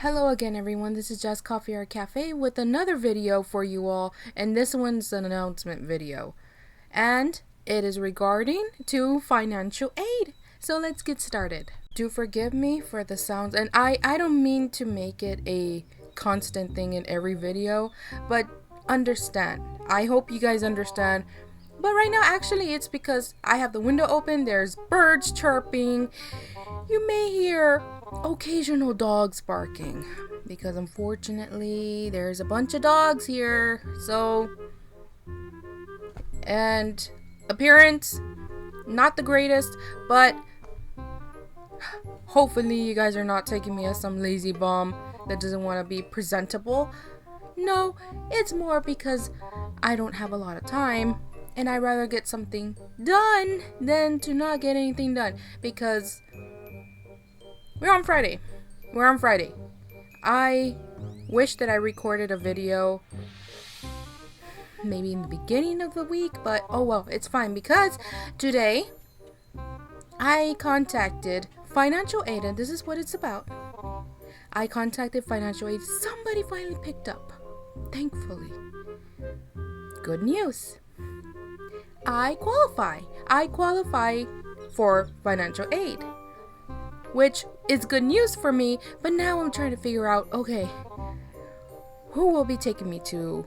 Hello again everyone, this is Just Coffee or Cafe with another video for you all, and this one's an announcement video. And it is regarding to financial aid. So let's get started. Do forgive me for the sounds, and I don't mean to make it a constant thing in every video, but understand. I hope you guys understand. But right now, actually, it's because I have the window open, there's birds chirping. You may hear occasional dogs barking because unfortunately there's a bunch of dogs here. So, and appearance, not the greatest, but hopefully you guys are not taking me as some lazy bum that doesn't want to be presentable. No, it's more because I don't have a lot of time and I'd rather get something done than to not get anything done, because we're on Friday. I wish that I recorded a video maybe in the beginning of the week, but oh well, it's fine, because today I contacted financial aid, and this is what it's about. I contacted financial aid. Somebody finally picked up. Thankfully. Good news. I qualify for financial aid, which is good news for me. But now I'm trying to figure out, okay, who will be taking me to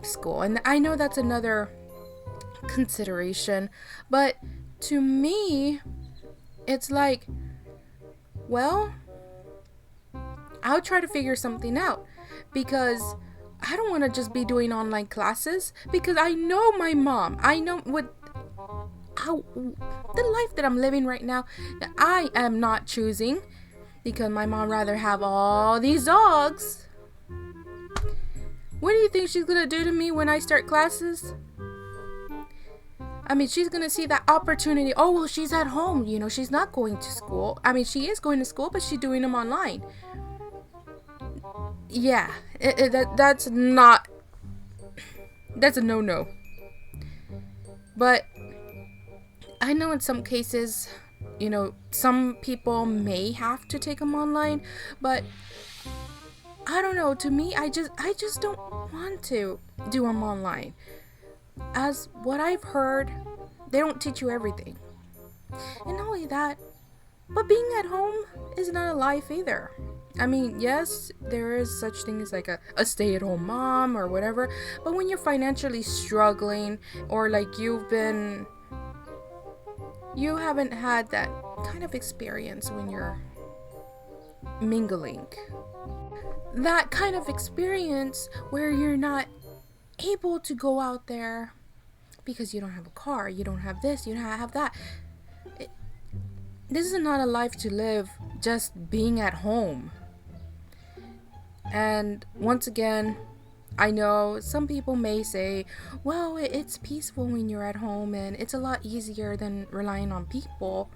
school? And I know that's another consideration, but to me, it's like, well, I'll try to figure something out, because I don't want to just be doing online classes, because I know my mom. I know how the life that I'm living right now that I am not choosing, because my mom rather have all these dogs. What do you think she's gonna do to me when I start classes? I mean, she's gonna see that opportunity. Oh, well, she's at home, she's not going to school. I mean, she is going to school, but she's doing them online. Yeah, that's a no-no. But I know in some cases, some people may have to take them online, but I don't know. To me, I just don't want to do them online. As what I've heard, they don't teach you everything. And not only that, but being at home is not a life either. I mean, yes, there is such thing as like a stay-at-home mom or whatever, but when you're financially struggling, or like you haven't had that kind of experience when you're mingling. That kind of experience where you're not able to go out there because you don't have a car, you don't have this, you don't have that. This is not a life to live just being at home. And once again, I know some people may say, well, it's peaceful when you're at home and it's a lot easier than relying on people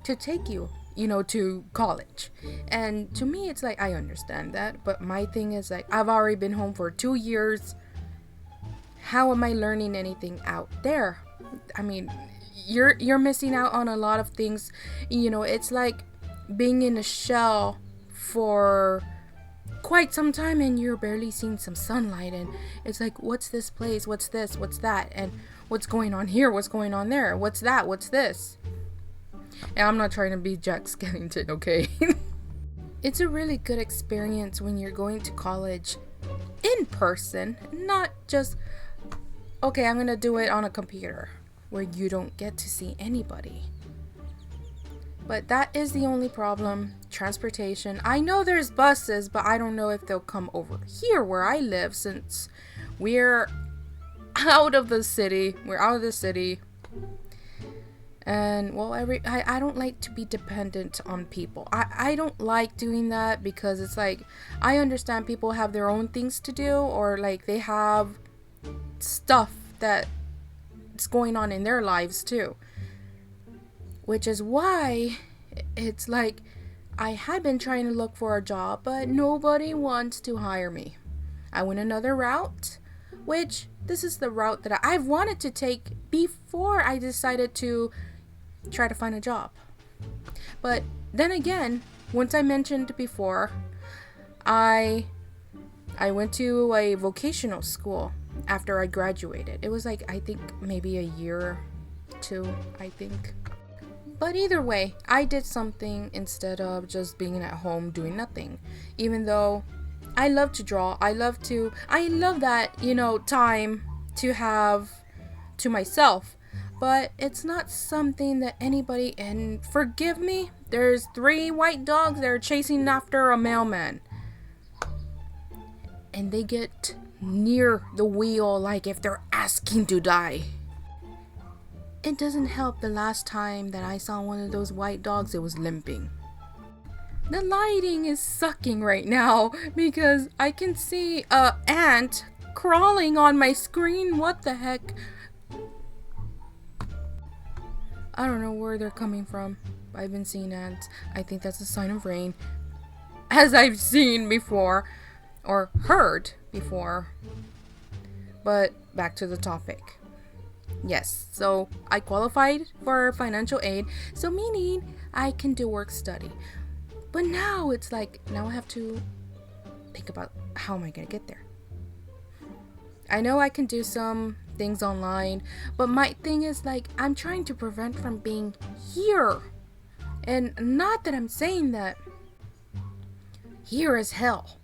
to take you, to college. And to me, it's like, I understand that. But my thing is, like, I've already been home for 2 years. How am I learning anything out there? I mean, you're missing out on a lot of things. It's like being in a shell for quite some time and you're barely seeing some sunlight, and it's like, what's this place, what's this, what's that, and what's going on here, what's going on there, what's that, what's this. And I'm not trying to be Jack Skellington, okay? It's a really good experience when you're going to college in person, not just, okay, I'm gonna do it on a computer where you don't get to see anybody. But that is the only problem. Transportation. I know there's buses, but I don't know if they'll come over here where I live, since we're out of the city. And well, I don't like to be dependent on people. I don't like doing that, because it's like, I understand people have their own things to do, or like they have stuff that's going on in their lives too. Which is why it's like, I had been trying to look for a job, but nobody wants to hire me. I went another route, which this is the route that I've wanted to take before I decided to try to find a job. But then again, once I mentioned before, I I went to a vocational school after I graduated. It was like, I think maybe a year, two, I think. But either way, I did something instead of just being at home doing nothing. Even though I love to draw, I love that, time to have to myself. But it's not something that anybody, and forgive me, there's 3 white dogs that are chasing after a mailman. And they get near the wheel like if they're asking to die. It doesn't help the last time that I saw one of those white dogs, it was limping. The lighting is sucking right now because I can see a ant crawling on my screen. What the heck? I don't know where they're coming from. I've been seeing ants. I think that's a sign of rain. As I've seen before or heard before. But back to the topic. Yes, so I qualified for financial aid, so meaning I can do work study. But now it's like, now I have to think about how am I going to get there. I know I can do some things online, but my thing is like, I'm trying to prevent from being here. And not that I'm saying that here is hell.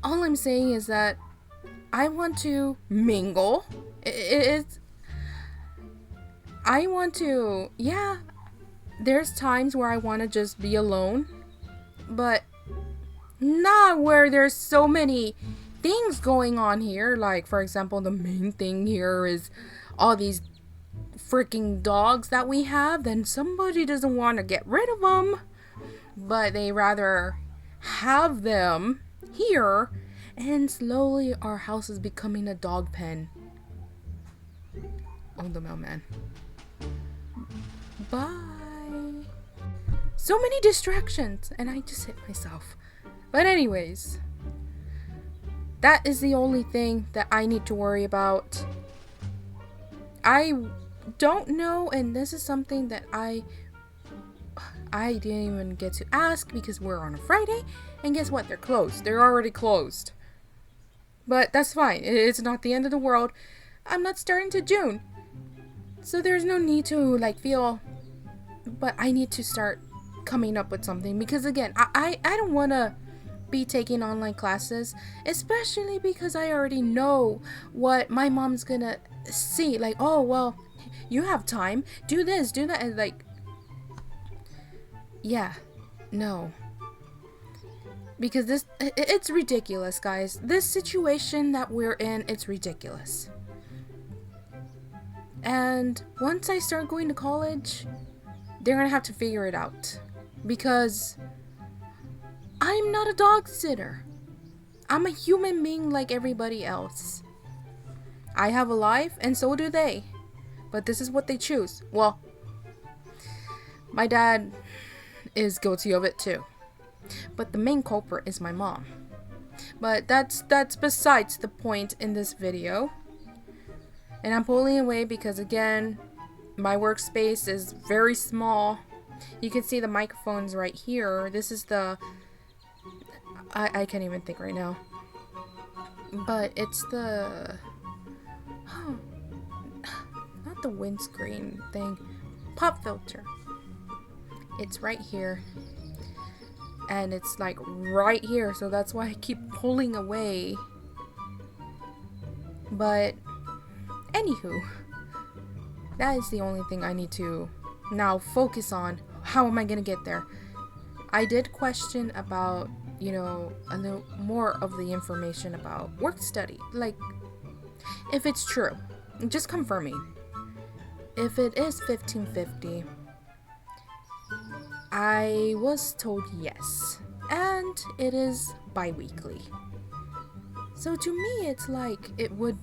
All I'm saying is that I want to mingle. I want to, yeah, there's times where I want to just be alone, but not where there's so many things going on here. Like, for example, the main thing here is all these freaking dogs that we have. Then somebody doesn't want to get rid of them, but they rather have them here, and slowly our house is becoming a dog pen. Oh, the mailman. Bye. So many distractions, and I just hit myself. But anyways, that is the only thing that I need to worry about. I don't know, and this is something that I didn't even get to ask because we're on a Friday, and guess what? They're closed. They're already closed. But that's fine. It's not the end of the world. I'm not starting to June. So there's no need to feel, but I need to start coming up with something because again, I don't want to be taking online classes, especially because I already know what my mom's gonna see. Like, oh, well, you have time, do this, do that, and yeah, no. Because it's ridiculous, guys. This situation that we're in, it's ridiculous. And once I start going to college, they're gonna have to figure it out. Because I'm not a dog sitter. I'm a human being like everybody else. I have a life, and so do they. But this is what they choose. Well, my dad is guilty of it too. But the main culprit is my mom. But that's besides the point in this video. And I'm pulling away because, again, my workspace is very small. You can see the microphones right here. This is the... I can't even think right now. But it's the... Oh, not the windscreen thing. Pop filter. It's right here. And it's like right here. So that's why I keep pulling away. But... Anywho, that is the only thing I need to now focus on. How am I going to get there? I did question about, a little more of the information about work study. Like, if it's true, just confirming. If it is 1550, I was told yes. And it is bi-weekly. So to me, it's like it would,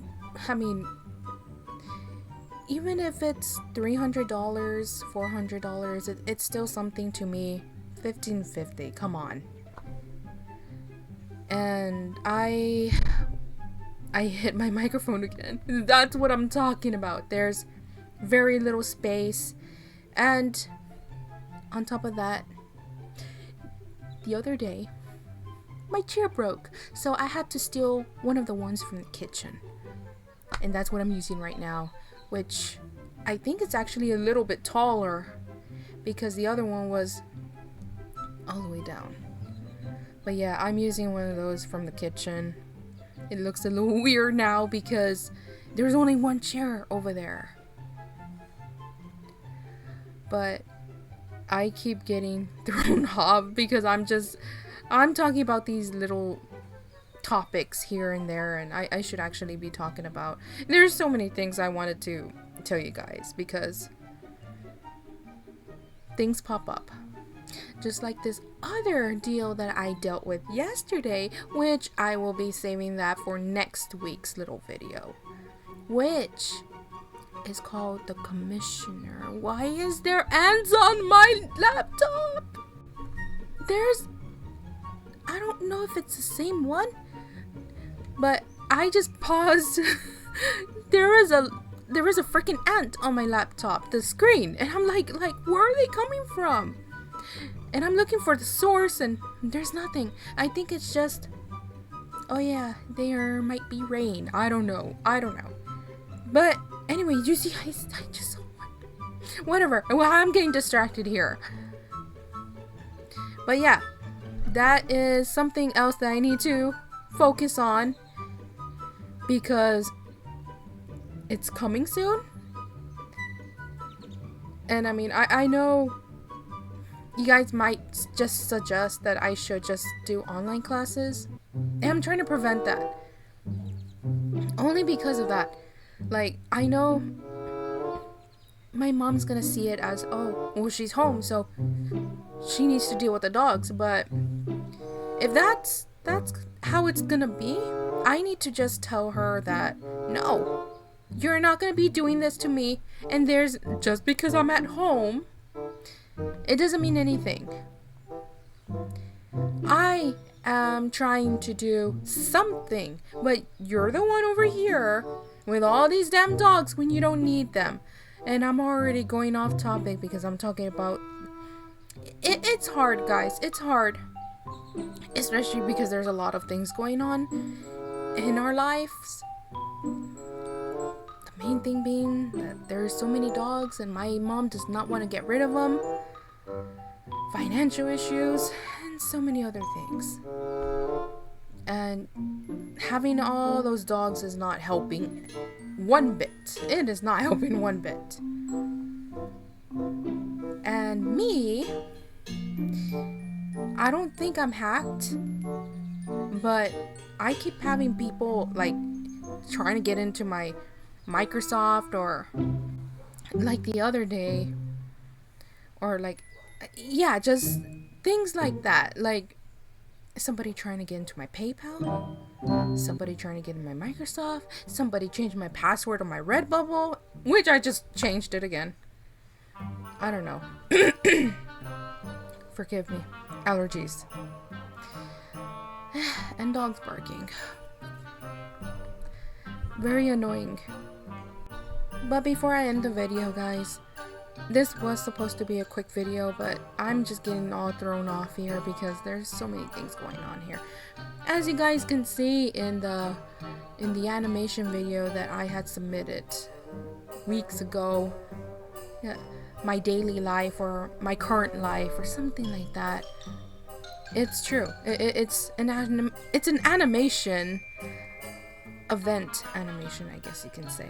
even if it's $300, $400, it's still something to me. $15.50, come on. And I hit my microphone again. That's what I'm talking about. There's very little space. And on top of that, the other day, my chair broke. So I had to steal one of the ones from the kitchen. And that's what I'm using right now, which I think it's actually a little bit taller because the other one was all the way down. But yeah, I'm using one of those from the kitchen. It looks a little weird now because there's only one chair over there. But I keep getting thrown off because I'm talking about these little topics here and there, and I should actually be talking about. There's so many things I wanted to tell you guys because things pop up. Just like this other deal that I dealt with yesterday, which I will be saving that for next week's little video, which is called The Commissioner. Why is there ants on my laptop? I don't know if it's the same one, but I just paused. there is a freaking ant on my laptop, the screen, and I'm like, where are they coming from? And I'm looking for the source, and there's nothing. I think it's just, oh yeah, there might be rain. I don't know. But anyway, you see, I just, whatever. Well, I'm getting distracted here. But yeah, that is something else that I need to focus on because it's coming soon. And I mean, I know you guys might just suggest that I should just do online classes. And I'm trying to prevent that. Only because of that. Like, I know my mom's gonna see it as, oh, well, she's home, so she needs to deal with the dogs. But if that's how it's gonna be, I need to just tell her that, no, you're not gonna be doing this to me. And just because I'm at home, it doesn't mean anything. I am trying to do something, but you're the one over here with all these damn dogs when you don't need them. And I'm already going off topic because I'm talking about it's hard, guys. It's hard, especially because there's a lot of things going on in our lives. The main thing being that there's so many dogs and my mom does not want to get rid of them. Financial issues and so many other things. And having all those dogs is not helping one bit. It is not helping one bit. And me, I don't think I'm hacked, but I keep having people like trying to get into my Microsoft, or like the other day, or like, yeah, just things like that. Like somebody trying to get into my PayPal, somebody trying to get in my Microsoft, somebody changed my password on my Redbubble, which I just changed it again. I don't know. Forgive me. Allergies. And dogs barking. Very annoying. But before I end the video, guys, this was supposed to be a quick video, but I'm just getting all thrown off here because there's so many things going on here. As you guys can see in the animation video that I had submitted weeks ago, yeah, my daily life or my current life or something like that. It's true. It's an animation event animation, I guess you can say.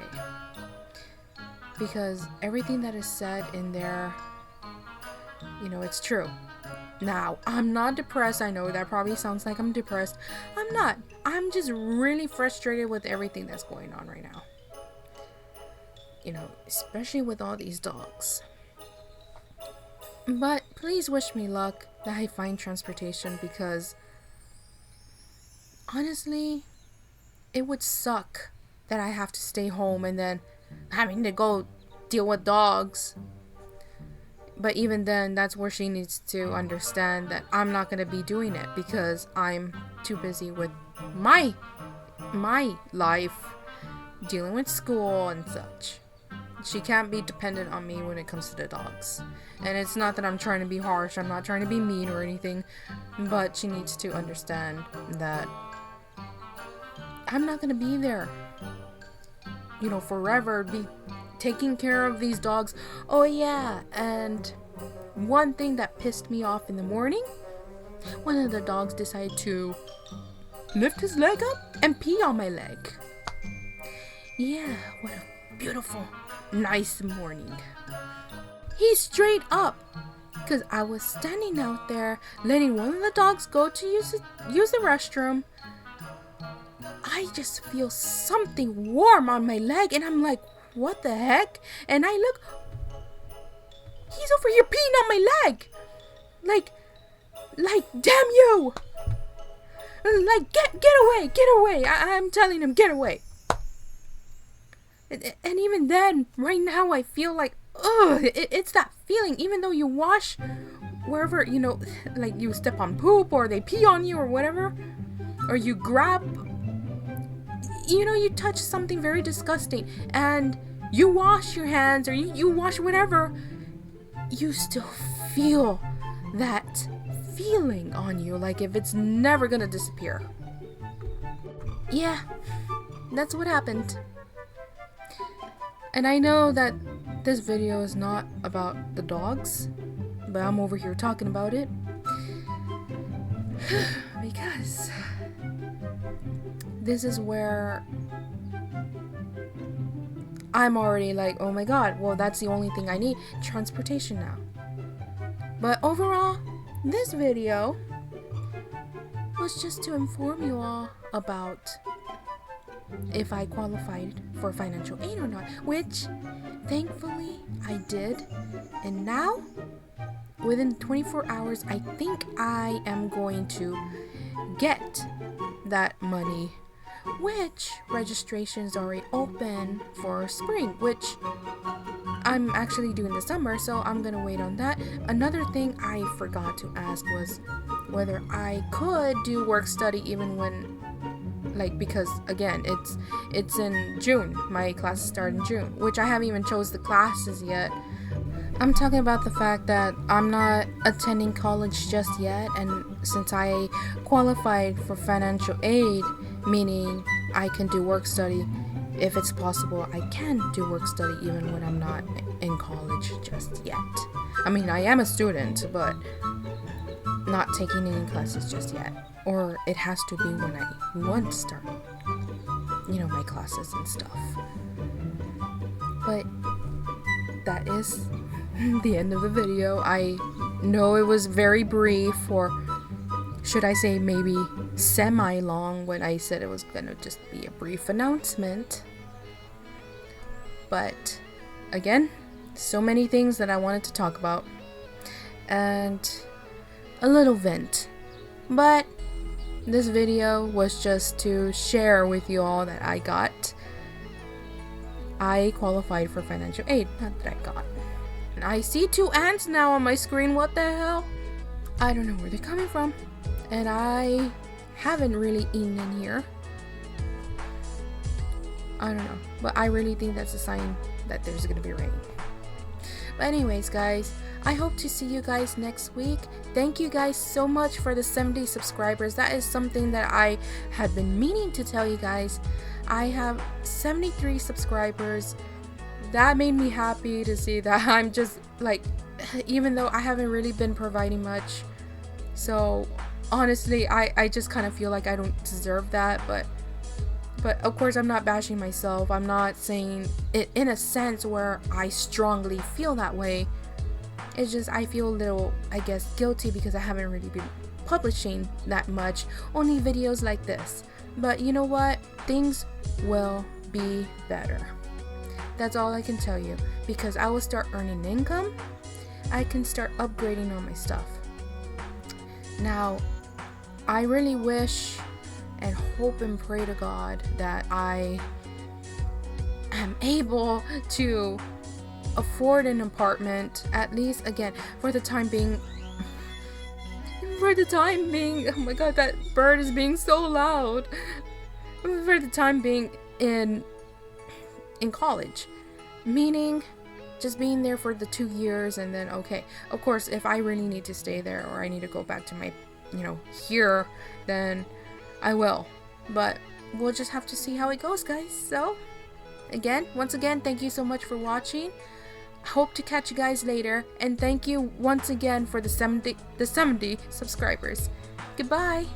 Because everything that is said in there, you know, it's true. Now, I'm not depressed. I know that probably sounds like I'm depressed. I'm not. I'm just really frustrated with everything that's going on right now. You know, especially with all these dogs. But please wish me luck that I find transportation, because honestly, it would suck that I have to stay home and then having to go deal with dogs. But even then, that's where she needs to understand that I'm not going to be doing it because I'm too busy with my life, dealing with school and such. She can't be dependent on me when it comes to the dogs. And it's not that I'm trying to be harsh, I'm not trying to be mean or anything, but she needs to understand that I'm not gonna be there, you know, forever, be taking care of these dogs. Oh yeah, and one thing that pissed me off in the morning, one of the dogs decided to lift his leg up and pee on my leg. Yeah, what a beautiful, nice morning. He straight up, because I was standing out there letting one of the dogs go to use the restroom. I just feel something warm on my leg, and I'm like, what the heck? And I look, he's over here peeing on my leg. Like, damn you! Like, get away! I'm telling him, get away. And even then, right now, I feel like, ugh, it's that feeling. Even though you wash wherever, you know, like you step on poop or they pee on you or whatever, or you grab, you know, you touch something very disgusting and you wash your hands or you wash whatever, you still feel that feeling on you, like if it's never gonna disappear. Yeah, that's what happened. And I know that this video is not about the dogs, but I'm over here talking about it because this is where I'm already like, oh my god, well, that's the only thing I need, transportation now. But overall, this video was just to inform you all about if I qualified for financial aid or not, which thankfully I did. And now, within 24 hours, I think I am going to get that money, which registration is already open for spring, which I'm actually doing the summer, so I'm gonna wait on that. Another thing I forgot to ask was whether I could do work study even when, like, because again, it's in June. My classes start in June, which I haven't even chose the classes yet. I'm talking about the fact that I'm not attending college just yet, and since I qualified for financial aid, meaning I can do work study, if it's possible, I can do work study even when I'm not in college just yet. I mean, I am a student, but not taking any classes just yet. Or it has to be when I want to start, you know, my classes and stuff. But that is the end of the video. I know it was very brief, or should I say maybe semi-long, when I said it was gonna just be a brief announcement. But again, so many things that I wanted to talk about, and a little vent. But this video was just to share with you all that I qualified for financial aid. Not that I got. And I see 2 ants now on my screen. What the hell? I don't know where they're coming from. And I haven't really eaten in here. I don't know. But I really think that's a sign that there's gonna be rain. But anyways, guys, I hope to see you guys next week. Thank you guys so much for the 70 subscribers. That is something that I had been meaning to tell you guys. I have 73 subscribers. That made me happy to see that. I'm just like, even though I haven't really been providing much, so honestly, I just kind of feel like I don't deserve that, but of course I'm not bashing myself. I'm not saying it in a sense where I strongly feel that way. It's just I feel a little, I guess, guilty because I haven't really been publishing that much, only videos like this. But you know what? Things will be better. That's all I can tell you, because I will start earning income. I can start upgrading all my stuff. Now, I really wish and hope and pray to God that I am able to afford an apartment, at least, again, for the time being. Oh my god, that bird is being so loud. For the time being in college. Meaning, just being there for the 2 years and then, okay, of course, if I really need to stay there or I need to go back to my, here, then I will. But we'll just have to see how it goes, guys. So, once again, thank you so much for watching. Hope to catch you guys later, and thank you once again for the 70 subscribers. Goodbye.